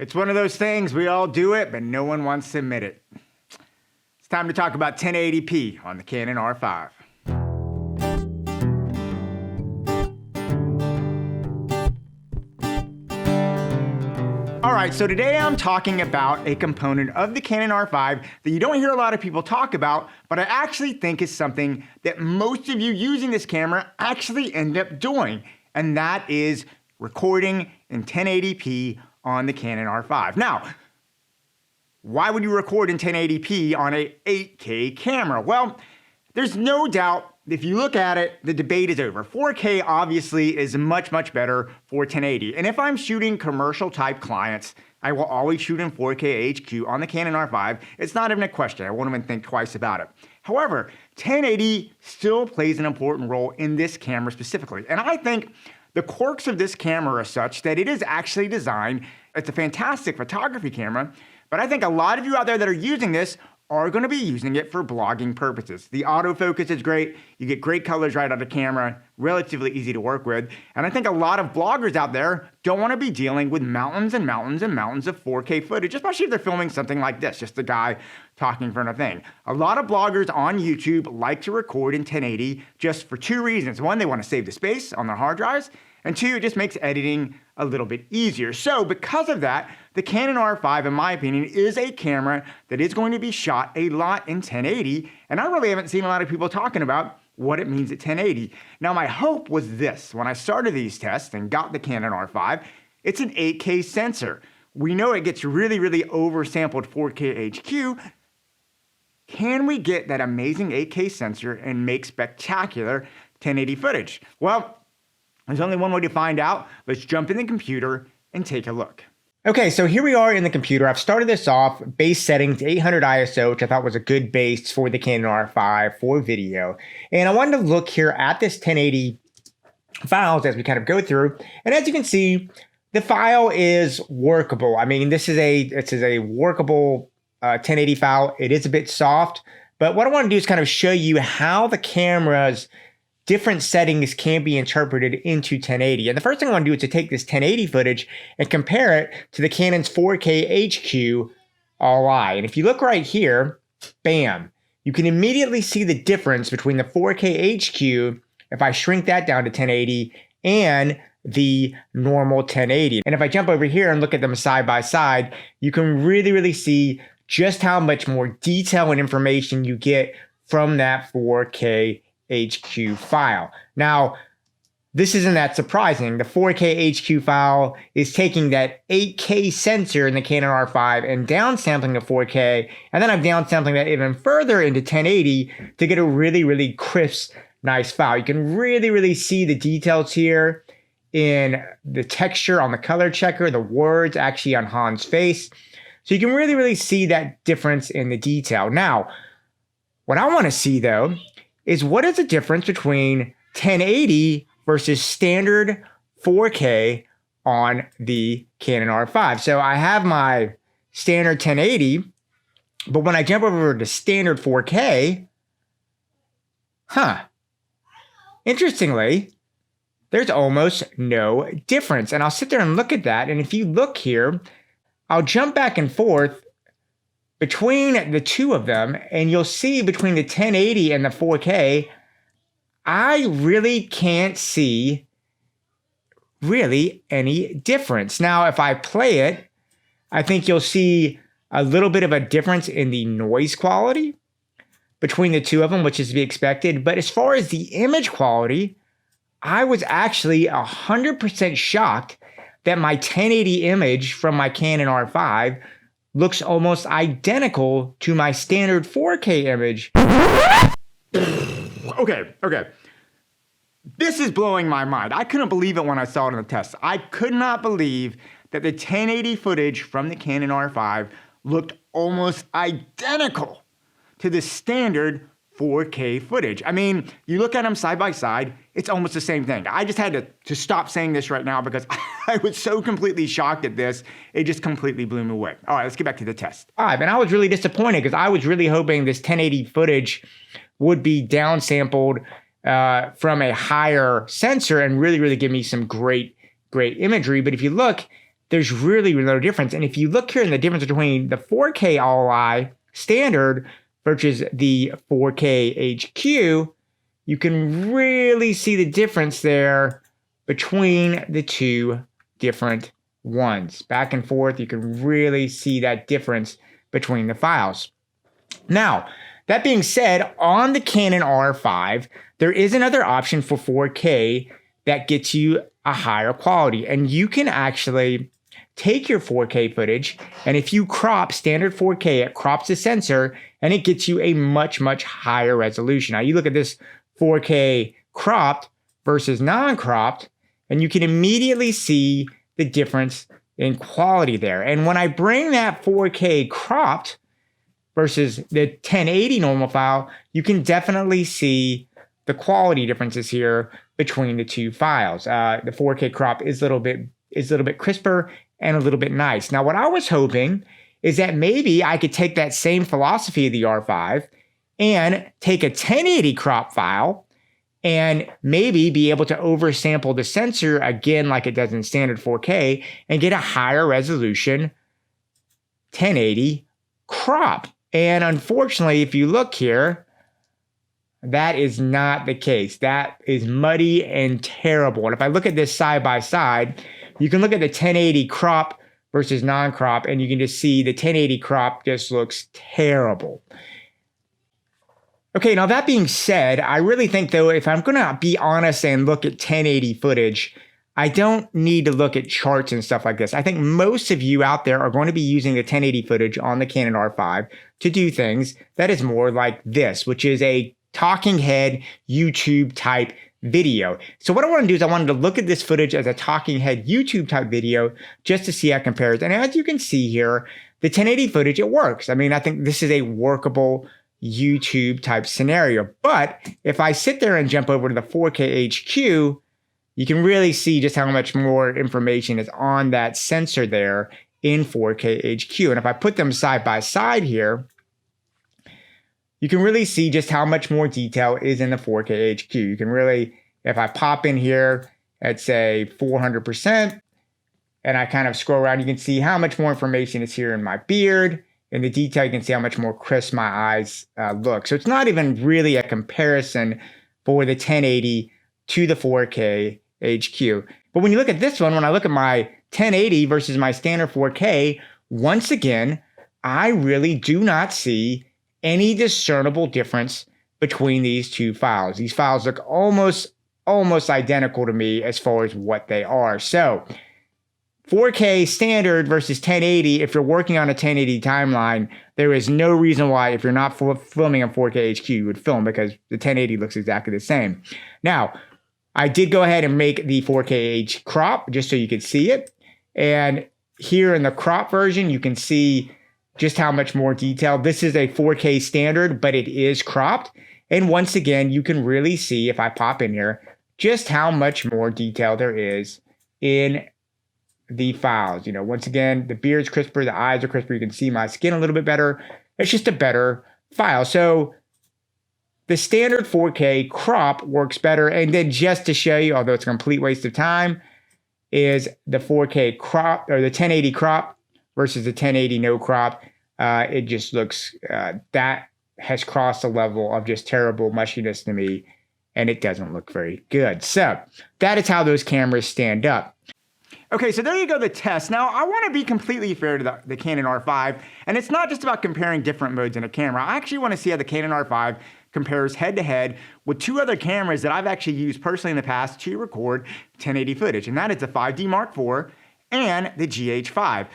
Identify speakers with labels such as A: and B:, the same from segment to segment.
A: It's one of those things, we all do it, but no one wants to admit it. It's time to talk about 1080p on the Canon R5. All right, so today I'm talking about a component of the Canon R5 that you don't hear a lot of people talk about, but I actually think is something that most of you using this camera actually end up doing, and that is recording in 1080p on the Canon R5. Now, why would you record in 1080p on a 8K camera? Well, there's no doubt, if you look at it, the debate is over. 4K obviously is much, much better for 1080. And if I'm shooting commercial type clients, I will always shoot in 4K HQ on the Canon R5. It's not even a question. I won't even think twice about it. However, 1080 still plays an important role in this camera specifically. And I think the quirks of this camera are such that it is actually designed, it's a fantastic photography camera, but I think a lot of you out there that are using this are going to be using it for blogging purposes. The autofocus is great. You get great colors right out of camera, relatively easy to work with. And I think a lot of bloggers out there don't want to be dealing with mountains and mountains and mountains of 4K footage, especially if they're filming something like this, just a guy talking in front of a thing. A lot of bloggers on YouTube like to record in 1080 just for two reasons. One, they want to save the space on their hard drives. And two, it just makes editing a little bit easier. So because of that, the Canon R5, in my opinion, is a camera that is going to be shot a lot in 1080. And I really haven't seen a lot of people talking about what it means at 1080. Now, my hope was this. When I started these tests and got the Canon R5, it's an 8K sensor. We know it gets really, really oversampled 4K HQ. Can we get that amazing 8K sensor and make spectacular 1080 footage? Well, there's only one way to find out. Let's jump in the computer and take a look. Okay, so here we are in the computer. I've started this off, base settings, 800 ISO, which I thought was a good base for the Canon R5 for video. And I wanted to look here at this 1080 files as we kind of go through. And as you can see, the file is workable. I mean, this is a workable 1080 file. It is a bit soft, but what I want to do is kind of show you how the camera's different settings can be interpreted into 1080. And the first thing I want to do is to take this 1080 footage and compare it to the Canon's 4K HQ All-I. And if you look right here, bam, you can immediately see the difference between the 4K HQ, if I shrink that down to 1080, and the normal 1080. And if I jump over here and look at them side by side, you can really, really see just how much more detail and information you get from that 4K HQ file. Now, this isn't that surprising. The 4K HQ file is taking that 8K sensor in the Canon R5 and downsampling to 4K, and then I'm downsampling that even further into 1080 to get a really, really crisp, nice file. You can really, really see the details here in the texture on the color checker, the words actually on Han's face. So you can really, really see that difference in the detail. Now, what I want to see though is what is the difference between 1080 versus standard 4K on the Canon R5. So I have my standard 1080, but when I jump over to standard 4K, interestingly, there's almost no difference. And I'll sit there and look at that. And if you look here, I'll jump back and forth between the two of them, and you'll see between the 1080 and the 4K, I really can't see really any difference. Now, if I play it, I think you'll see a little bit of a difference in the noise quality between the two of them, which is to be expected. But as far as the image quality, I was actually 100% shocked that my 1080 image from my Canon R5 looks almost identical to my standard 4K image. Okay. This is blowing my mind. I couldn't believe it when I saw it in the test. I could not believe that the 1080 footage from the Canon R5 looked almost identical to the standard 4K footage. I mean, you look at them side by side, it's almost the same thing. I just had to stop saying this right now because I was so completely shocked at this. It just completely blew me away. All right, let's get back to the test. All right, and I was really disappointed because I was really hoping this 1080 footage would be downsampled from a higher sensor and really, really give me some great imagery. But if you look, there's really no difference. And if you look here in the difference between the 4K ROI standard versus the 4K HQ, you can really see the difference there between the two different ones. Back and forth, you can really see that difference between the files. Now, that being said, on the Canon R5, there is another option for 4K that gets you a higher quality. And you can actually take your 4K footage, and if you crop standard 4K, it crops the sensor, and it gets you a much, much higher resolution. Now, you look at this 4K cropped versus non-cropped, and you can immediately see the difference in quality there. And when I bring that 4K cropped versus the 1080 normal file, you can definitely see the quality differences here between the two files. The 4K crop is a little bit crisper and a little bit nice. Now, what I was hoping is that maybe I could take that same philosophy of the R5 and take a 1080 crop file and maybe be able to oversample the sensor again like it does in standard 4K and get a higher resolution 1080 crop. And unfortunately, if you look here, that is not the case. That is muddy and terrible. And if I look at this side by side, you can look at the 1080 crop versus non-crop, and you can just see the 1080 crop just looks terrible. Okay, now that being said, I really think though, if I'm gonna be honest and look at 1080 footage, I don't need to look at charts and stuff like this. I think most of you out there are going to be using the 1080 footage on the Canon R5 to do things that is more like this, which is a talking head YouTube type video. So what I want to do is I wanted to look at this footage as a talking head YouTube type video just to see how it compares. And as you can see here, the 1080 footage, it works. I mean, I think this is a workable YouTube type scenario. But if I sit there and jump over to the 4K HQ, you can really see just how much more information is on that sensor there in 4K HQ. And if I put them side by side here, you can really see just how much more detail is in the 4K HQ. You can really, if I pop in here at say 400%, and I kind of scroll around, you can see how much more information is here in my beard. In the detail, you can see how much more crisp my eyes look. So it's not even really a comparison for the 1080 to the 4K HQ. But when you look at this one, when I look at my 1080 versus my standard 4K, once again, I really do not see any discernible difference between these two files. These files look almost identical to me as far as what they are. So 4K standard versus 1080, if you're working on a 1080 timeline, there is no reason why, if you're not filming on 4K HQ, you would film, because the 1080 looks exactly the same. Now, I did go ahead and make the 4K H crop just so you could see it. And here in the crop version, you can see just how much more detail. This is a 4K standard, but it is cropped. And once again, you can really see, if I pop in here, just how much more detail there is in the files. You know, once again, the beard's crisper, the eyes are crisper. You can see my skin a little bit better. It's just a better file. So the standard 4K crop works better. And then just to show you, although it's a complete waste of time, is the 4K crop, or the 1080 crop versus the 1080 no crop. It just looks, that has crossed a level of just terrible mushiness to me, and it doesn't look very good. So that is how those cameras stand up. Okay, so there you go, the test. Now, I want to be completely fair to the Canon R5, and it's not just about comparing different modes in a camera. I actually want to see how the Canon R5 compares head-to-head with two other cameras that I've actually used personally in the past to record 1080 footage, and that is the 5D Mark IV and the GH5.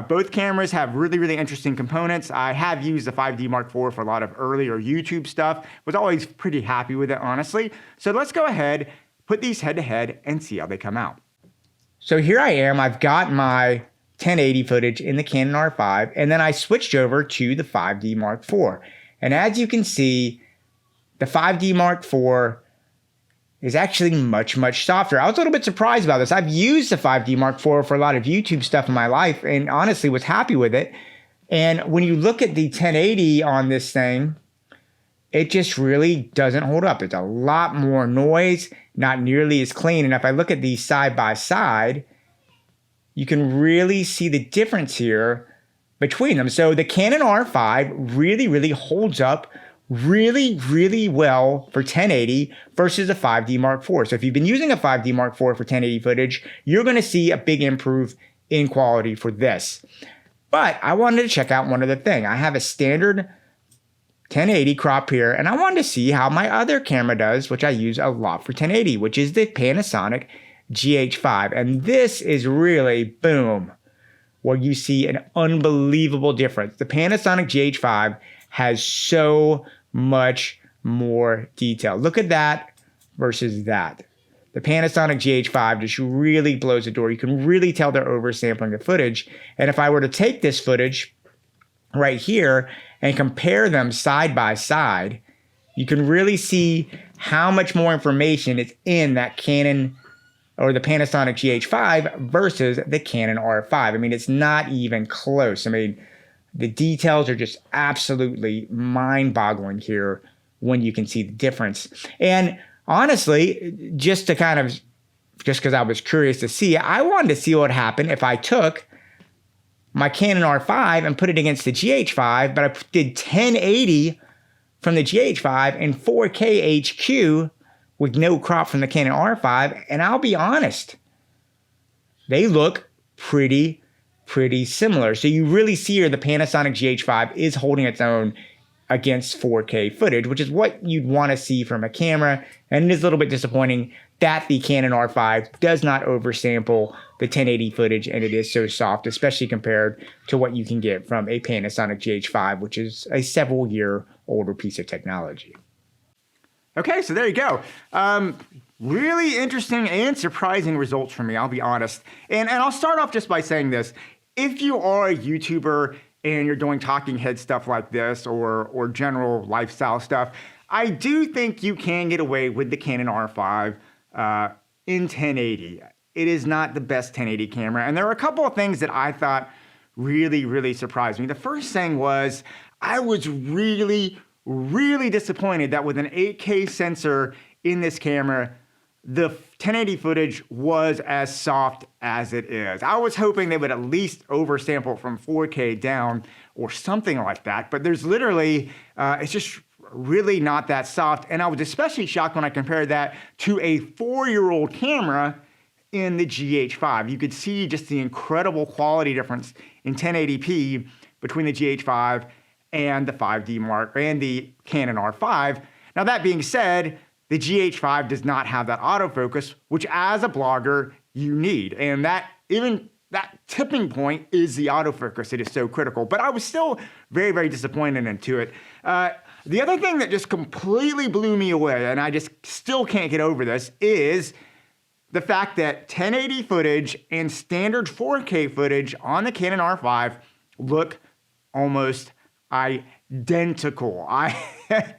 A: Both cameras have really, really interesting components. I have used the 5D Mark IV for a lot of earlier YouTube stuff. Was always pretty happy with it, honestly. So let's go ahead, put these head-to-head, and see how they come out. So here I am. I've got my 1080 footage in the Canon R5, and then I switched over to the 5D Mark IV. And as you can see, the 5D Mark IV is actually much, much softer. I was a little bit surprised about this. I've used the 5D Mark IV for a lot of YouTube stuff in my life, and honestly was happy with it. And when you look at the 1080 on this thing, it just really doesn't hold up. It's a lot more noise, not nearly as clean. And if I look at these side by side, you can really see the difference here between them. So the Canon R5 really holds up really well for 1080 versus a 5D Mark IV. So if you've been using a 5D Mark IV for 1080 footage, you're going to see a big improve in quality for this. But I wanted to check out one other thing. I have a standard 1080 crop here, and I wanted to see how my other camera does, which I use a lot for 1080, which is the Panasonic GH5. And this is really, boom, where you see an unbelievable difference. The Panasonic GH5 has so much more detail. Look at that versus that. The Panasonic GH5 just really blows the door. You can really tell they're oversampling the footage. And if I were to take this footage right here and compare them side by side, you can really see how much more information is in that Canon or the Panasonic GH5 versus the Canon R5. I mean, it's not even close. I mean, the details are just absolutely mind-boggling here when you can see the difference. And honestly, just because I was curious to see, I wanted to see what would happen if I took my Canon R5 and put it against the GH5, but I did 1080 from the GH5 and 4K HQ with no crop from the Canon R5, and I'll be honest, they look pretty similar. So you really see here the Panasonic GH5 is holding its own against 4K footage, which is what you'd want to see from a camera, and it is a little bit disappointing that the Canon R5 does not oversample the 1080 footage, and it is so soft, especially compared to what you can get from a Panasonic GH5, which is a several-year older piece of technology. Okay, so there you go. Really interesting and surprising results for me, I'll be honest. And I'll start off just by saying this. If you are a YouTuber and you're doing talking head stuff like this or general lifestyle stuff, I do think you can get away with the Canon R5 in 1080. It is not the best 1080 camera. And there are a couple of things that I thought really surprised me. The first thing was I was really disappointed that with an 8K sensor in this camera, the 1080 footage was as soft as it is. I was hoping they would at least oversample from 4K down or something like that, but there's literally, it's just really not that soft. And I was especially shocked when I compared that to a 4-year-old camera in the GH5. You could see just the incredible quality difference in 1080p between the GH5 and the 5D Mark and the Canon R5. Now that being said, the GH5 does not have that autofocus, which as a blogger you need. And that tipping point is the autofocus. It is so critical. But I was still very disappointed into it. The other thing that just completely blew me away, and I just still can't get over this, is the fact that 1080 footage and standard 4K footage on the Canon R5 look almost identical. I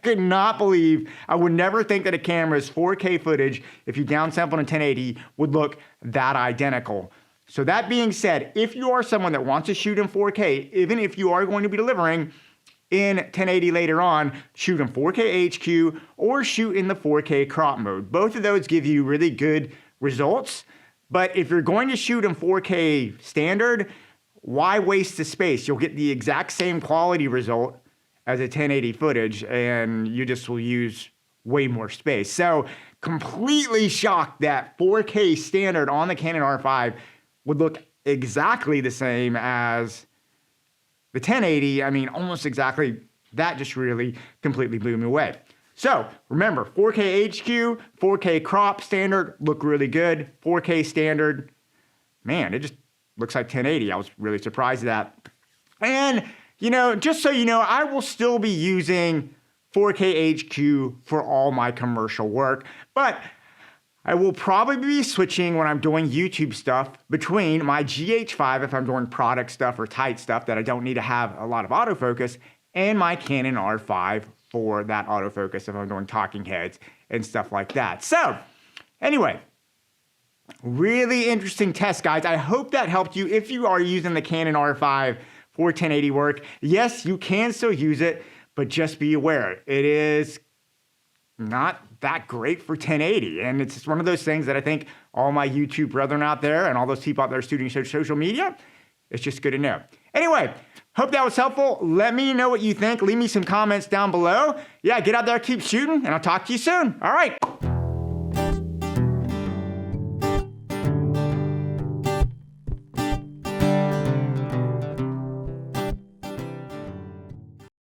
A: could not believe, I would never think that a camera's 4K footage, if you downsample in 1080, would look that identical. So that being said, if you are someone that wants to shoot in 4K, even if you are going to be delivering in 1080 later on, shoot in 4K HQ or shoot in the 4K crop mode. Both of those give you really good results. But if you're going to shoot in 4K standard, why waste the space? You'll get the exact same quality result as a 1080 footage, and you just will use way more space. So completely shocked that 4K standard on the Canon R5 would look exactly the same as the 1080. I mean, almost exactly. That just really completely blew me away. So remember, 4K HQ, 4K crop standard look really good. 4K standard, man, it just looks like 1080. I was really surprised at that. And, you know, just so you know, I will still be using 4K HQ for all my commercial work, but I will probably be switching when I'm doing YouTube stuff between my GH5 if I'm doing product stuff or tight stuff that I don't need to have a lot of autofocus, and my Canon R5 for that autofocus if I'm doing talking heads and stuff like that. So, anyway, really interesting test, guys. I hope that helped you if you are using the Canon R5 for 1080 work. Yes, you can still use it, but just be aware. It is not that great for 1080. And it's just one of those things that I think all my YouTube brethren out there and all those people out there shooting social media, it's just good to know. Anyway, hope that was helpful. Let me know what you think. Leave me some comments down below. Yeah, get out there, keep shooting, and I'll talk to you soon. All right.